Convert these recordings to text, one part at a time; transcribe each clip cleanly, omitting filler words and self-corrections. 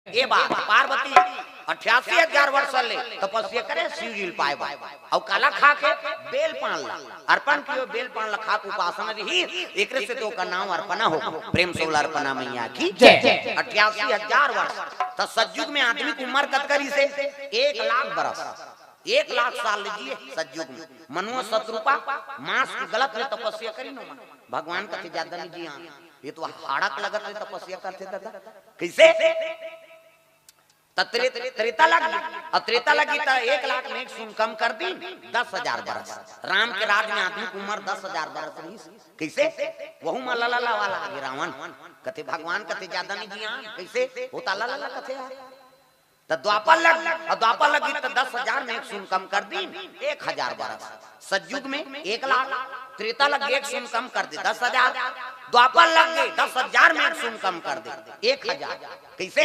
ये बात पार्वती 88,000 वर्ष ले तपस्या करे शिवजी पाए और काला खा के बेल पान ला अर्पण कियो बेल पान ला खा के उपासना रही एकरे से तो का नाम अर्पणा हो प्रेम सोला अर्पणा मैया की जय। 88,000 वर्ष तो सतयुग में आदमी की उम्र कतकरी से 1,00,000 बरस 1,00,000 साल लीजिए सतयुग में मनुआ शत्रुपा मांस की गलत में तपस्या करी न भगवान का ज्यादा नहीं जी ये तो हाड़क लगत में तपस्या करते दादा कैसे त्रेता लगी और त्रेता लगी तो 1,00,000 में सुन कम कर दी 10,000 बरस राम के राज में आदमी की उम्र 10,000 बरस रही कैसे वहू में लला वाला आगे रावण कथे भगवान कथे ज्यादा नहीं दिया कैसे होता लला कथे तो द्वापर लगी तो 10,000 में सुन कम कर दी 1,000 बरस सतयुग में 1,00,000 त्रेता लग 1 सुन कम कर दे 10,000 द्वापर लग गए 10,000 में 1 सुन कम कर दे 1,000 कैसे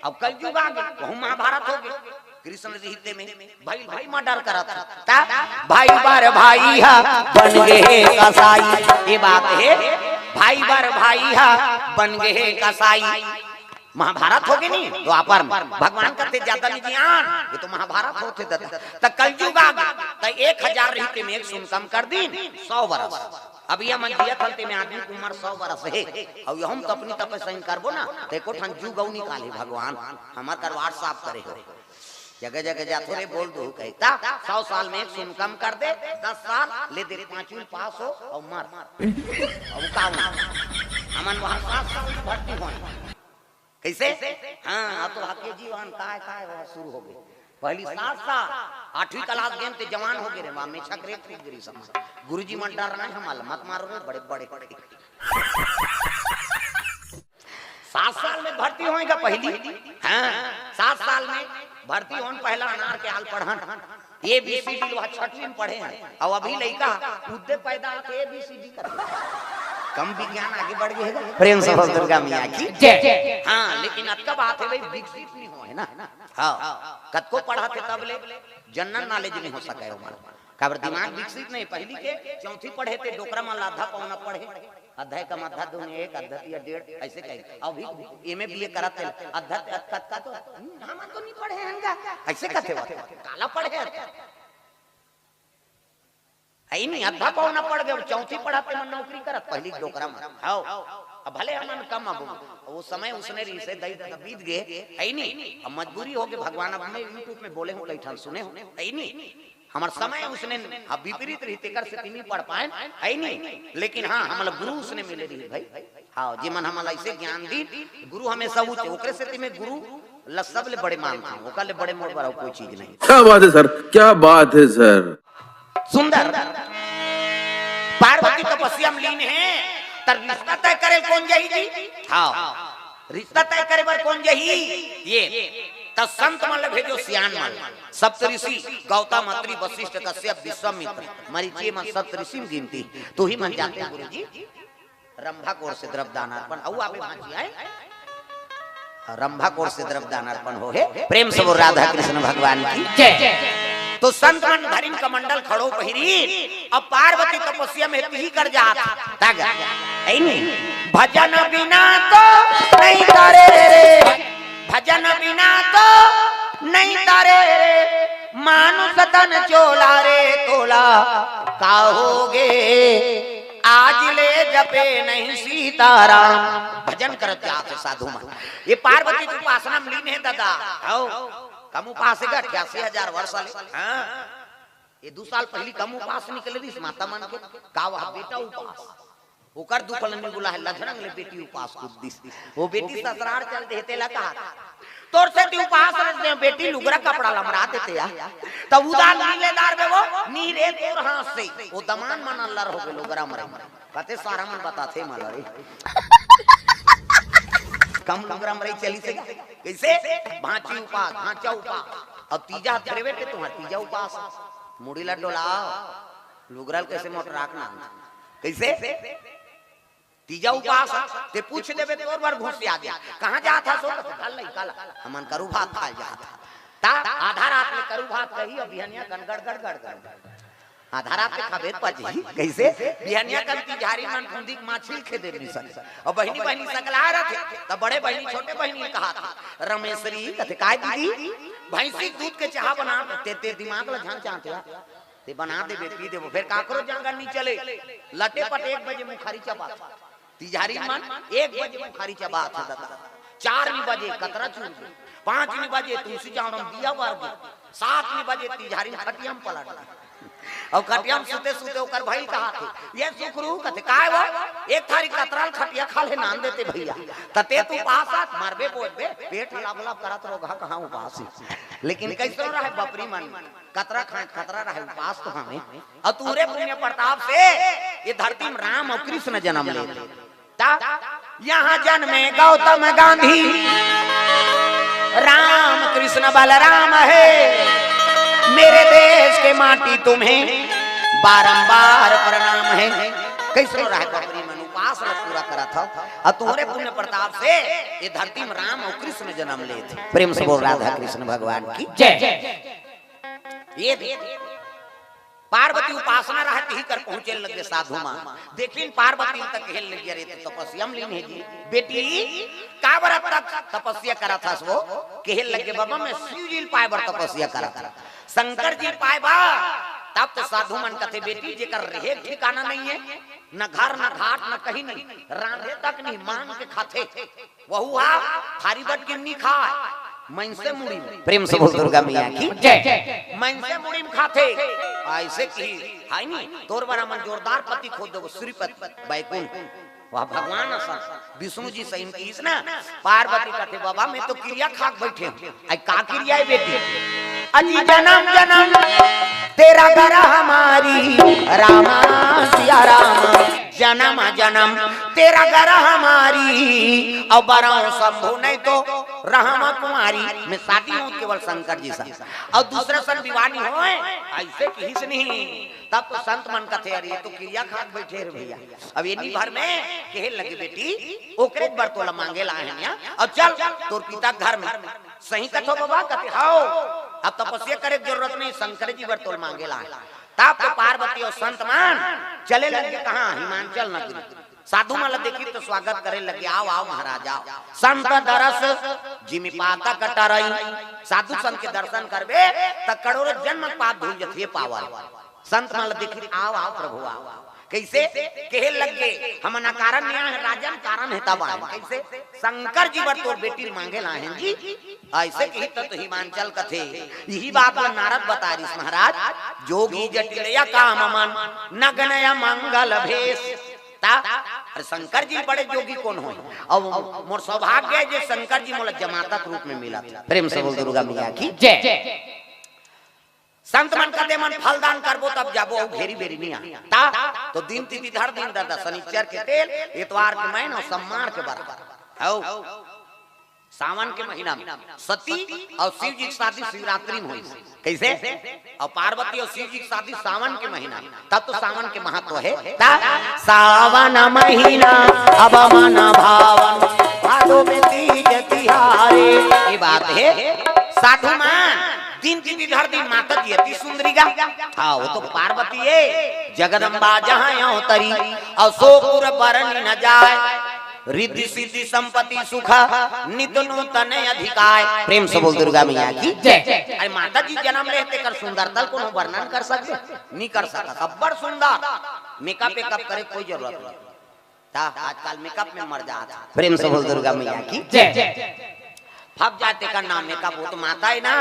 अब कलयुग आ गया वह महाभारत हो गए कृष्ण रहते में भाई भाई मर्डर करा था भाई बार भाई हा बन गए कसाई ये बात है भाई बार भाई हा बन गए कसाई महाभारत हो गई नहीं द्वापर में भगवान करते ज्यादा नहीं ज्ञान ये तो महाभारत होते तो कलयुग आ गया तो 1,000 रहते में 1 सुन कम कर दी 100 बरस अब यह मन दिया थलते में आदमी की उम्र 100 बरस है और हम तो अपनी तपस्या करबो ना देखो ठन जुगौ निकाले भगवान हमार करवाट साफ करे हो जगह जगह जा थोड़े बोल दो कहता 100 साल में 1 सुन कम कर दे 10 साल ले दे 5वीं पास हो और मर और का हमन वहां 7 साल में भर्ती हो कैसे हाँ तो हके जीवन काय काय शुरू हो गए पहली 7 साल 8वीं क्लास गेम ते जवान हो गए रे मां में छकरे गिरी समझ गुरुजी मन डर नहीं हमाल मत मारो रे बड़े बड़े 7 साल में भर्ती होएगा पहली हाँ 7 साल में भर्ती होन पहला अनार के हाल पढ़न ए बी सी डी वहां 6वीं में पढ़े हैं और अभी लड़का खुद पैदा के ए बी सी डी कर कम विज्ञान आगे बढ़ गया प्रेम से दुर्गा मैया की जय। हाँ लेकिन अतका बात है भाई विकसित नहीं हो है ना हाँ कत को पढ़ाते तब ले जनरल नॉलेज नहीं हो सका है काबर दिमाग विकसित नहीं पहली के चौथी पढ़े थे डोकरा में आधा पौना पढ़े अध्याय का आधा दुनिया 1 अध्याय या 1.5 ऐसे कहे अभी एमए बीए करते अध्याय का तो हम तो नहीं पढ़े हैं ऐसे कहते काला पढ़े आई नहीं अद्धा पौना पड़ गए चौथी पढ़ाते मन नौकरी करत पहली डोकरा में हां अब भले हमन कम अब वो समय उसने री से दई बीत गए आई नहीं अब मजबूरी हो गई भगवान अब मैं YouTube में बोले हूं कई सुने हो आई नहीं हमार समय उसने अब विपरीत रहते कर से नहीं पढ़ पाए आई नहीं लेकिन हां हमला गुरु उसने मिले रही भाई हां जी मन हमला ऐसे ज्ञान दी गुरु हमेशा ऊंचे ओकरे से में गुरु सब ले बड़े मानते हैं ओकले बड़े मोड़ बड़ा कोई चीज नहीं क्या बात है सर क्या बात है सर सुंदर पार्वती तपस्या में लीन है तर रिश्ता तय करे कौन जही जी हाँ रिश्ता तय करे पर कौन जही ये तब संत मन भेजो सियान मन सप्तऋषि गौतम अत्रि वशिष्ठ कश्यप विश्वामित्र मरीचि मन सप्तऋषि में गिनती तो ही मन जाते हैं गुरुजी रंभा कोर से द्रव्य दान अर्पण औ आवे भांजी आए रंभा कोर से द्रव्य दान अर्पण हो है प्रेम से वो राधा कृष्ण भगवान की जय। तो संत मन धरिम कमंडल खड़ो पहिरी अब पार्वती तपस्या में ही कर जात ताग ऐ नहीं भजन बिना तो नहीं तारे रे भजन बिना तो नहीं तारे रे मानुष तन चोला रे तोला का होगे आज ले जपे नहीं सीताराम भजन करत जात साधु मन ये पार्वती की उपासना में लीन है दादा आओ कम उपास 88,000 वर्ष हाँ ये 2 साल पहली कम उपास निकले थी माता मन के कावा बेटा उपास ओकर दुखल नहीं बोला है लधरंग ले बेटी उपास खुद दिस वो बेटी ससुराल चल देते लगा तोर से ती उपास रखते बेटी लुगरा कपड़ा लमरा देते या तब उदार नीलेदार में वो नीरे तोर हाथ से वो दमान मन अल्लाह हो गए लुगरा मरे कहते सारा मन बताते माला रे कम लुगरा मरे चली से कैसे भांची उपास भांचा उपास अब तीजा तेरे बेटे तुम्हारा तीजा उपास मुड़ीला डोला लुगरल कैसे मोटर रखना कैसे तीजा उपास ते पूछ देबे तो और बार घुस आ गया कहां जा था सो हल नहीं काला हमन करू भात खा जा था ता आधा रात में करू भात कही और बिहनिया गड़गड़ गड़गड़ आधा रात के खाबे पची कैसे बिहनिया कर तिजारी मन फुंदी माछिल खे दे नहीं सके और बहनी बहनी सकला रहे तब बड़े बहनी छोटे बहनी कहा था रमेशरी कथे काय दीदी भैंसी दूध के चाह बना ते दिमाग ला झांक चाहते ते बना दे पी दे फिर काकरो जंगल नहीं चले लटे पट 1 बजे मुखारी चबा तिजारी मन 1 बजे मुखारी चबा था 4 बजे कतरा चूर 5 बजे तुलसी जावरम दिया बार 7 बजे तिजारी खटियाम पलट और खटियाम सुते सुते ओकर भाई कहा थे ये सुखरू कथे काय वो एक थारी कतराल खटिया खा ले नान देते भैया तते तू पास मारबे बोलबे पेट लाभ करत रोगा कहां उपास लेकिन कैसे रहा है बपरी मन कतरा खाए खतरा रहे उपास तो हमें और तूरे पुण्य प्रताप से ये धरती में राम और कृष्ण जन्म ले यहाँ जन्मे गौतम गांधी राम कृष्ण बलराम है मेरे देश के माटी तुम्हें बारंबार प्रणाम है कैसे रहा है बकरी मन उपास पूरा करा था और तुम्हारे पुण्य प्रताप से ये धरती में राम और कृष्ण जन्म ले थे प्रेम से बोल राधा कृष्ण भगवान की जय ये पार्वती उपासना रहती ही कर पहुंचे लगे साधु मां देखिन पार्वती तक हेल लगी अरे तो तपस्या में लीन है जी बेटी का बरत तक तपस्या करा था वो केहल लगे बाबा मैं शिव जी पाए बर तपस्या करा था शंकर जी पाए बा तब तो साधु मन कथे बेटी जेकर रहे ठिकाना नहीं है न घर न घाट न कहीं नहीं रांधे तक नहीं मांग के खाते वहु थारी बट के नहीं खाए मन से मुड़ी प्रेम से बोल दुर्गा मैया की जय मन से मुड़ी में खाते ऐसे की है नहीं तोर बड़ा मन जोरदार पति खोद दो श्रीपति बैकुंठ वह भगवान विष्णु जी सही की ना पार्वती कहते बाबा मैं तो क्रिया खाक बैठे आई का क्रिया है बेटी अजी जन्म जन्म तेरा घर हमारी रामा सिया राम जन्म जन्म तेरा घर हमारी और बराओ शंभु नहीं तो रहमा कुमारी मैं शादी हूँ केवल शंकर जी से और दूसरा सन विवानी हो ऐसे किसी से नहीं तब तो संत मन कथे अरे तो क्रिया खाक बैठे रे भैया अब ये नहीं भर में कहे लगे बेटी ओकरे बरतोला मांगे लाए हैं और चल तोर पिता घर में सही कथो बाबा कथे हाओ अब तपस्या करे जरूरत नहीं शंकर जी बरतोल मांगे लाए तब तो पार्वती और संत मान चले लगे कहाँ हिमाचल नगरी साधु माला देखी तो स्वागत करे लगे आओ आओ महाराज आओ संत दरस जिमी पाता कटरई साधु संत के दर्शन करबे त करोड़ जन्म पाप धुल जथिए पावल संत माला देखी आओ आओ प्रभु आओ कैसे कहे लगे हम ना कारण न्याय है राजन कारण है तब कैसे शंकर जी बर तोर बेटी मांगे लाए हैं जी ऐसे कही तो हिमाचल कथे यही बात नारद बता रही महाराज जोगी जटिलया काम मन नगनया मंगल भेष अरे शंकर जी बड़े जोगी कौन हो और मोर सौभाग्य है जो शंकर जी मोला जमाता रूप में मिला प्रेम से बोल दुर्गा मैया की जय संत मन कदे मन फलदान करबो तब जाबो घेरी बेरी नहीं ता तो दिन तिथि धर दिन दादा शनिचर के तेल इतवार के महीना सम्मार के बराबर आओ सावन के महीना में सती और शिव जी की शादी शिवरात्रि में हुई कैसे और पार्वती और शिव जी की शादी सावन के महीना तब तो सावन के महत्व है सावन महीना अब मन भावन भादो में तीज तिहारे ये बात है साधु मान दिन की धर दिन माता जी अति सुंदरी गा हाँ वो तो पार्वती है जगदम्बा जहाँ यहाँ तरी और सोपुर बरनी न जाए रिद्धि सिद्धि संपत्ति सुख नित्य नूतन अधिकार प्रेम से बोल दुर्गा मैया की जय अरे माता जी जन्म लेते कर सुंदरता को वर्णन कर सकते नहीं कर सकता खबर सुंदर मेकअप वेकअप करे कोई जरूरत नहीं आजकल मेकअप में मर जाता प्रेम से बोल दुर्गा मैया की जय फब जाते का नाम मेकअप वो तो माता है ना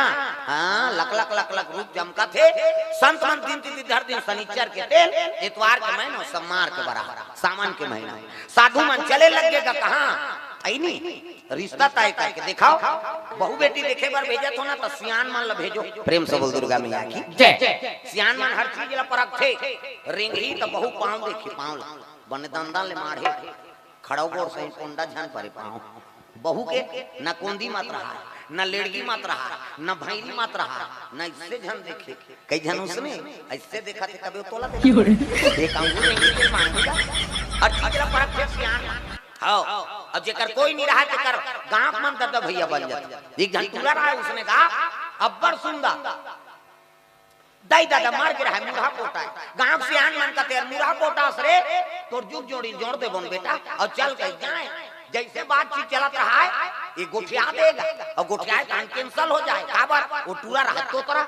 हाँ लक लक लक लक रूप जमका थे संत मन दिन तिथि धर दिन शनिचर के तेल इतवार के महीना सम्मार के बराबर सावन के महीना साधु मन चले लगेगा कहाँ आई नहीं रिश्ता तय करके दिखाओ बहु बेटी देखे बार भेजा तो ना तो सियान मन ला भेजो प्रेम से बोल दुर्गा मैया की जय सियान मन हर चीज ला परख थे रिंगही तो बहु पाँव देखी पाँव बने दंदा ले मारे खड़ो गोर से कोंडा झन परे पाँव बहु के न कोंदी मत रहा न लेड़गी मत रहा न भैरी मत रहा न इससे झन देखे कई झन उसने ऐसे देखा थे कभी तोला एक अंगूर मांगेगा और तीसरा परख थे सियान हां अब जेकर कोई नहीं रहा तेकर गांव मन दादा भैया बन जाता एक झन तुला रहा उसने कहा अब्बर सुंदर दाई दादा मार गिरा है मुरा पोटा है गांव से आन मन का तेर मुरा पोटा सरे तोर जुग जोड़ी जोड़ दे बन बेटा और चल के जाए जैसे बातचीत चलत रहा है ये गोठिया देगा और गोठिया कान कैंसल हो जाए काबर वो टूरा रहा तोतरा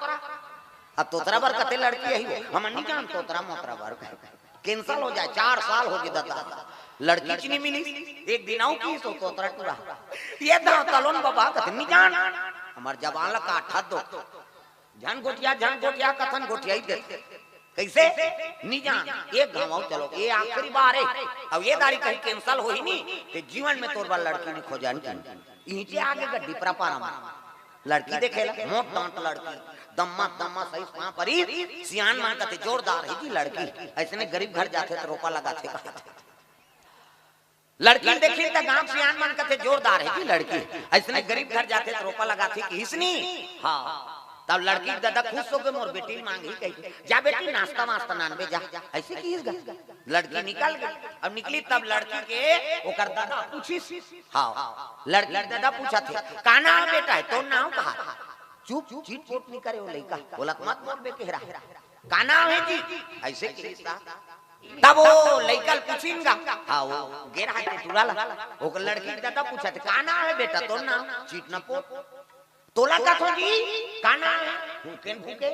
अब तोतरा बर कते लड़की है हम नहीं जान तोतरा मोतरा बर कैंसल हो जाए 4 साल हो गए दादा लड़की च नहीं मिली एक दिन आऊं की सो तोतरा टूरा ये दाव तलोन बाबा कते नहीं जान हमार जवान ला काठा दो जान गोटिया कथन गोटिया ही देते कैसे नहीं जान एक गाँव चलो ये आखिरी बार है अब ये दारी कहीं कैंसल हो ही नहीं ते जीवन में तोर बार लड़की ने खोजा नहीं इनके आगे गड्डी पारा लड़की देखे मोट डांट लड़की दम्मा सही वहां पर ही सियान मान का जोरदार है की लड़की ऐसे गरीब घर जाते तो रोपा लगाते लड़की देखी तो गांव सियान मान का जोरदार है की लड़की ऐसे गरीब घर जाते तो रोपा लगाते कि इसनी हाँ तब लड़की दादा खुश हो के मोर बेटी मांगी कही जा बेटी नाश्ता वास्ता नानबे जा ऐसे की लड़की निकल गई अब निकली तब लड़की के ओकर दादा पूछी हाँ लड़की दादा पूछा थे का नाम बेटा है तो नाम कहा चुप चीट पोट नहीं करे वो लड़का बोला मत बोल बे केहरा का नाम है जी ऐसे की तब वो लड़का पूछेगा हाँ वो गेरा है तुराला ओकर लड़की दादा पूछा थे का नाम है बेटा तो नाम चीट न पोट तोला कथो जी काना भूखे भूखे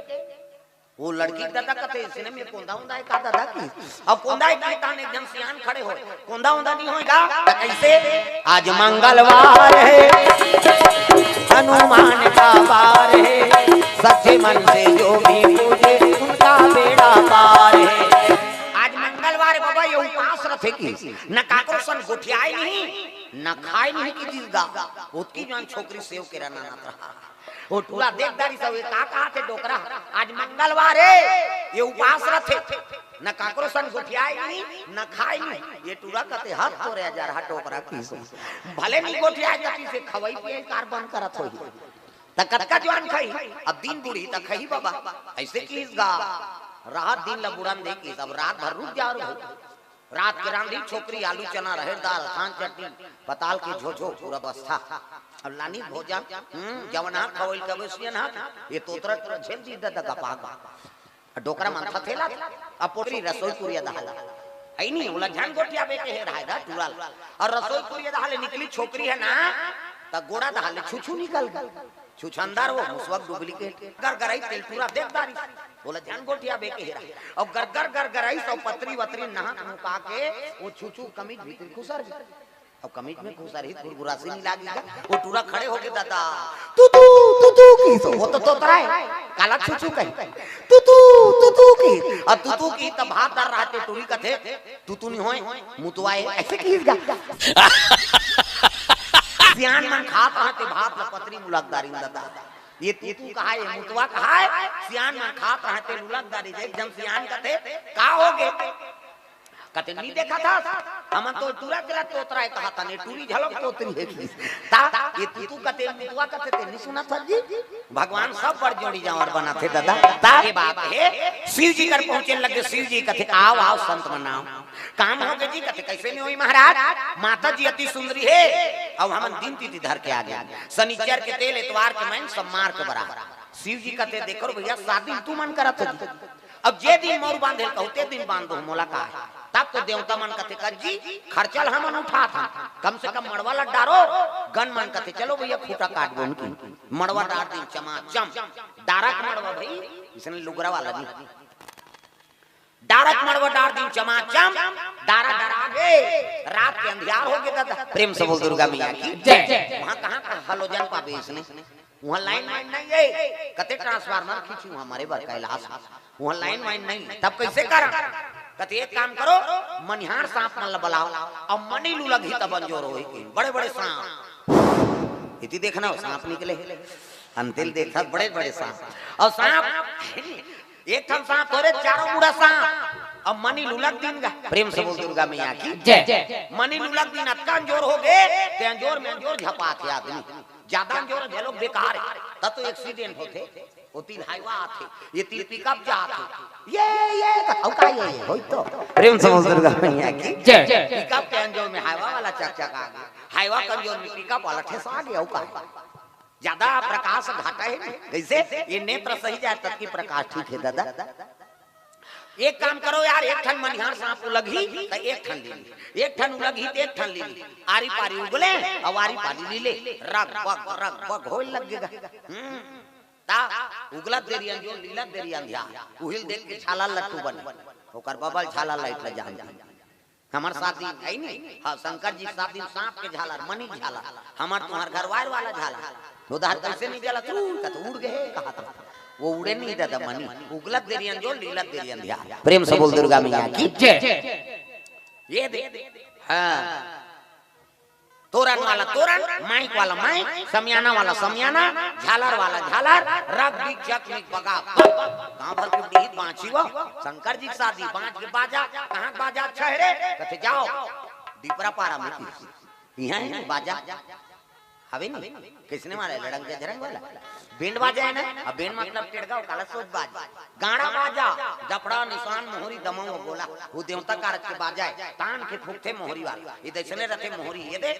वो लड़की दादा कथे इसने में कोंदा होंदा है का दादा की अब कोंदा की ताने एकदम सियान खड़े हो कोंदा होंदा नहीं होएगा कैसे आज मंगलवार है हनुमान का वार है सच्चे मन से जो भी पूजे उनका बेड़ा पार है आज मंगलवार बाबा ये उपास रखे की न काकरो सन गोठियाई नहीं न खाए नहीं की दिलगा उसकी जान छोकरी सेव के रहना ना रहा वो टूला देखदारी सब का कहा थे डोकरा आज मंगलवार है ये उपास रखे न काकरो सन गोठियाई नहीं न खाए नहीं ये टूला कहते हाथ तो रह जा रहा टोकरा की भले नहीं गोठियाई कति से खवई पे कार बंद करत होई त कटका जवान खाई अब दिन बूढ़ी त खई बाबा ऐसे कीसगा रात दिन लबुड़न दे की सब रात भर रुक जा रहो रात के रांधी छोकरी आलू चना रहे दाल खान चटनी पताल की झोझो पूरा बस्ता अब लानी भोजन जवना खवल कबसियन हा ये तोतरा झेल दी दादा का पाग डोकरा माथा थेला अब पोटरी रसोई पुरिया दाल आई नहीं बोला जान गोटिया बेटे है रहा है टूराल और रसोई पुरिया दाल निकली छोकरी है ना त गोड़ा दाल छुछु निकल गल छुछंदार वो मुसवक डुप्लीकेट गरगराई तेल पूरा देखदारी बोला जान गोटिया बेके हेरा और गरगराई सब पतरी वतरी नहा मुका के वो छुछु कमीज भीतर खुसर गई अब कमीज में खुसर ही गुरगुरासी नहीं लागी वो टूरा खड़े हो के दादा तू की तो वो तो तोतरा है काला छुछु कहीं तू की अब तू की तब हाथ डाल रहा थे टूरी कथे तू नहीं होए मुतवाए ऐसे कीगा सियान मन खात रहते भात ला पतरी मुलकदारी दादा ये तू कहा है मुतवा कहा है सियान मन खात रहते मुलकदारी एकदम सियान कथे का होगे कते नहीं देखा था हम तो टूरा तेरा तोतरा है कहा था ने टूरी झलक तोतरी है की ता ये तू कते मुतवा कते ते नहीं सुना था जी भगवान सब पर जोड़ी जावर बनाते दादा ता ये बात है शिव जी कर पहुंचे लगे शिव जी कथे आओ संत मनाओ काम हो गए जी कथे कैसे नहीं हुई महाराज माता जी अति सुंदरी है अब हम दिन तिथि धर के आ गया शनिचर के तेल इतवार के मैं सब मार के बराबर शिव जी कहते देखो भैया शादी तू मन करत है अब जे दिन मोर बांधे कहते दिन बांध दो मोला का तब तो देवता मन कहते कर जी खर्चल हम उठा था कम से कम मड़वा डारो गन मन कहते चलो भैया खूटा काट दो उनकी मड़वा डार दिन चमाचम डारक मड़वा भाई इसने लुगरा वाला नहीं डारक मड़वा डार दिन चमाचम डारा डरा गए रात के अंधियार हो गए दादा प्रेम से बोल दुर्गा मैया की जय वहां कहां का हलोजन पावे इसने वहां लाइन वाइन नहीं है कते ट्रांसफार्मर खींची हमारे बर कैलाश वहां लाइन वाइन नहीं तब कैसे कर कते एक काम करो मनिहार सांप मन बुलाओ अब मनी लू लगी तब बंजोर होई बड़े बड़े सांप इति देखना सांप निकले अंतिल देखा बड़े बड़े सांप और सांप एक थन सांप तोरे चारों बुढ़ा सांप अब मनी लुलक दिन का प्रेम से बोल दुर्गा मैया की जय मनी लुलक दिन अतका अंजोर हो गए ते अंजोर में अंजोर झपा थे आदमी ज्यादा अंजोर झेलो बेकार है तब तो एक्सीडेंट होते वो तीन हाईवा आते ये तीन पिकअप जाते ये औका ये होई तो प्रेम से बोल दुर्गा मैया की जय पिकअप के अंजोर में हाईवा वाला चक आ गया हाईवा के अंजोर में पिकअप वाला ठेस आ गया औका ज्यादा प्रकाश घाटा है कैसे ये नेत्र सही जाए तब की प्रकाश ठीक है दादा। एक काम करो यार, एक ठन मनिहार सांप उलगी तो एक ठन ले ली, एक ठन उलगी तो एक ठन ले ली, आरी पारी उगले और आरी पारी ले रग बग होल लगेगा। ता उगला देरियन जो लीला देरियन ध्या उहिल देख के छाला लट्टू बन ओकर बबल छाला लाइट ल जान हमार शादी है नहीं। हां शंकर जी शादी सांप के झालर मनी झालर हमार तुम्हार घरवार वाला झालर उधर कैसे नहीं जाला तू का तो उड़ गए कहा था वो उड़े नहीं दादा मनी उगला देरियन जो लीला देरियन ध्या। प्रेम से बोल दुर्गा मैया की जय। ये दे हां तोरण वाला तोरण, माइक वाला माइक, समियाना वाला समियाना, झालर वाला झालर, रग बिग जग में बगा गांव भर के गीत बांची वो शंकर जी की शादी बांच के बाजा कहां बाजा अच्छा है रे कहते जाओ दीपरा पारा में यहां है बाजा हवे नहीं किसने मारे लड़ंग जरंग वाला बैंड बाजा है ना। अब बैंड मतलब टेड़गा काला सोच बाज गाड़ा बाजा जपड़ा निशान मोहरी दमाओ बोला वो देवता कारज के बाजा है तान के फूकते मोहरी वाला ये देखने रहते मोहरी ये देख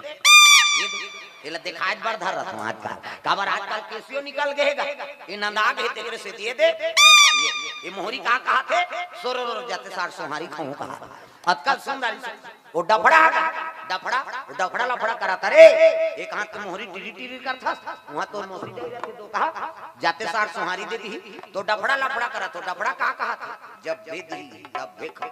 ये दिखाई बार धर रहा हूं आज का काबर आजकल केसियो निकल गएगा ये नंदाग है तेरे से ये दे ये मोहरी कहा थे सोरो जाते सार सोहारी खाऊं कहा अतकल सुंदर वो डफड़ा डफड़ा लफड़ा कराता रे एक हाथ तो मोहरी टिरी टिरी करता वहां तो मोहरी दे जाते तो कहा जाते सार सोहारी देती तो डफड़ा लफड़ा करा तो डफड़ा कहा था जब भेदी तब भेखो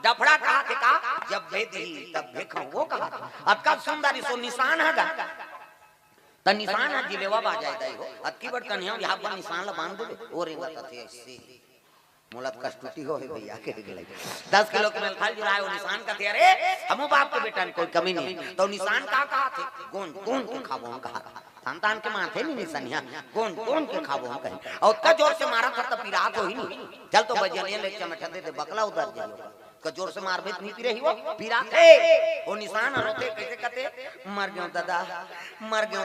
डफड़ा कहा थे का जब भेदी तब भेखो वो कहा अतकल सुंदरी सो निशान है त निशान है जिलेवा बाजाय दई हो अतकी बड़ कन्या यहां पर निशान ल बांध दे और रेंगत थे ऐसे मुलत कष्टुटी हो है भैया के गेले 10 किलो के फल जुराए वो निशान का थे अरे हमो बाप के बेटा कोई कमी नहीं तो निशान का कहा थे कौन के खाबो कहा संतान के माथे नहीं निशानिया कौन के खाबो कहीं और का जोर से मारा था तब पिरात हो ही नहीं चल तो बजनिया ले चमटा दे बकला उधर जाइयो का जोर से मार भेत नीति रही वो पिरात है वो निशान रोते कैसे कहते मर गयो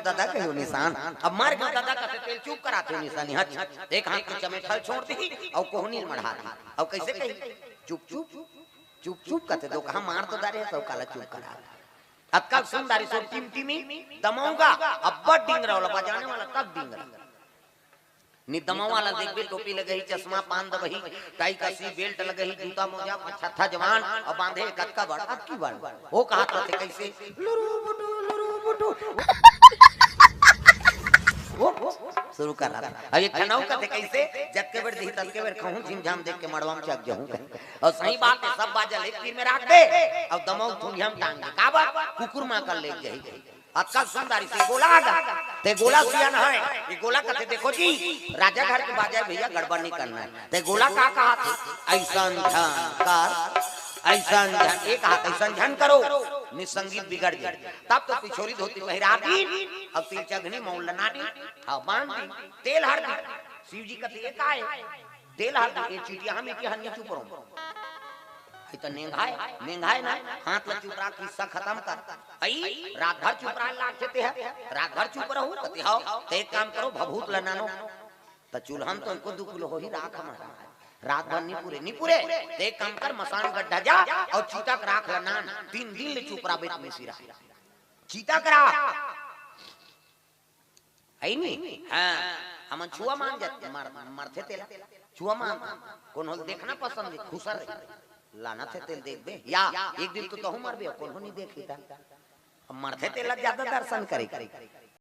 दादा कहो निशान अब मर गयो दादा कहते तेल चुप कराते निशानी हट एक हाथ में चमेठल छोड़ दी और कोहनी मढ़ा दी और कैसे कही चुप कहते तो कहा मार तो दारे सब काला चुप करा अतकल सुंदरी सो टिमटिमी दमाऊंगा अब्बा डिंगरा वाला बजाने वाला तब डिंगरा निदमा वाला देख बे टोपी लगही चश्मा पान दबही टाई कसी बेल्ट लगही जूता मोजा छत्था जवान और बांधे कटका बड़ अटकी बड़ वो कहा थे कैसे लुरु बुटू वो शुरू कर रहा था अब ये खनाऊ कहते कैसे जब के बेर दी तल के बेर कहूं झिमझाम देख के मड़वा में चक जाऊं और सही बात है सब बाजा एक तीर में रख दे और दमाऊ थुंझम टांग का बा कुकुर मां कर ले जाई अतकल सुंदरी से गोला आगा ते गोला सियान है ये गोला कहते देखो जी राजा घर के बाजा भैया गड़बड़ नहीं करना है ते गोला का कहा थे ऐसन झंकार ऐसन झन एक हाथ ऐसन झन करो निसंगीत बिगड़ गई तब तो पिछोरी धोती पहिरा दी अब तिल चगनी मौल लनानी हां बांध दी तेल हर दी शिव जी कहते एक आए तेल हर दी ये चीटिया हम की हन्नी चुप रहो तो नेंगाए ना हाथ ल चुप रहा किस्सा खत्म कर आई रात भर चुप रहा लागते है रात भर चुप रहू कहते हां ते एक काम करो भभूत लनानो त चूल्हन तो इनको 2 किलो होही राख हमारा रात भर नहीं पूरे ते एक काम कर मसान गड्ढा जा और चीता का राख लनान 3 दिन ले चुप रहा बेत में सिरा चीता करा आई नहीं हां हम छुआ मान जाते मरते तेला छुआ मान कौन हो देखना पसंद है खुसर लाना थे तेल देख दे या एक दिन तो तहु मर बे कौन हो नहीं देखी था मरते तेल ज्यादा दर्शन करे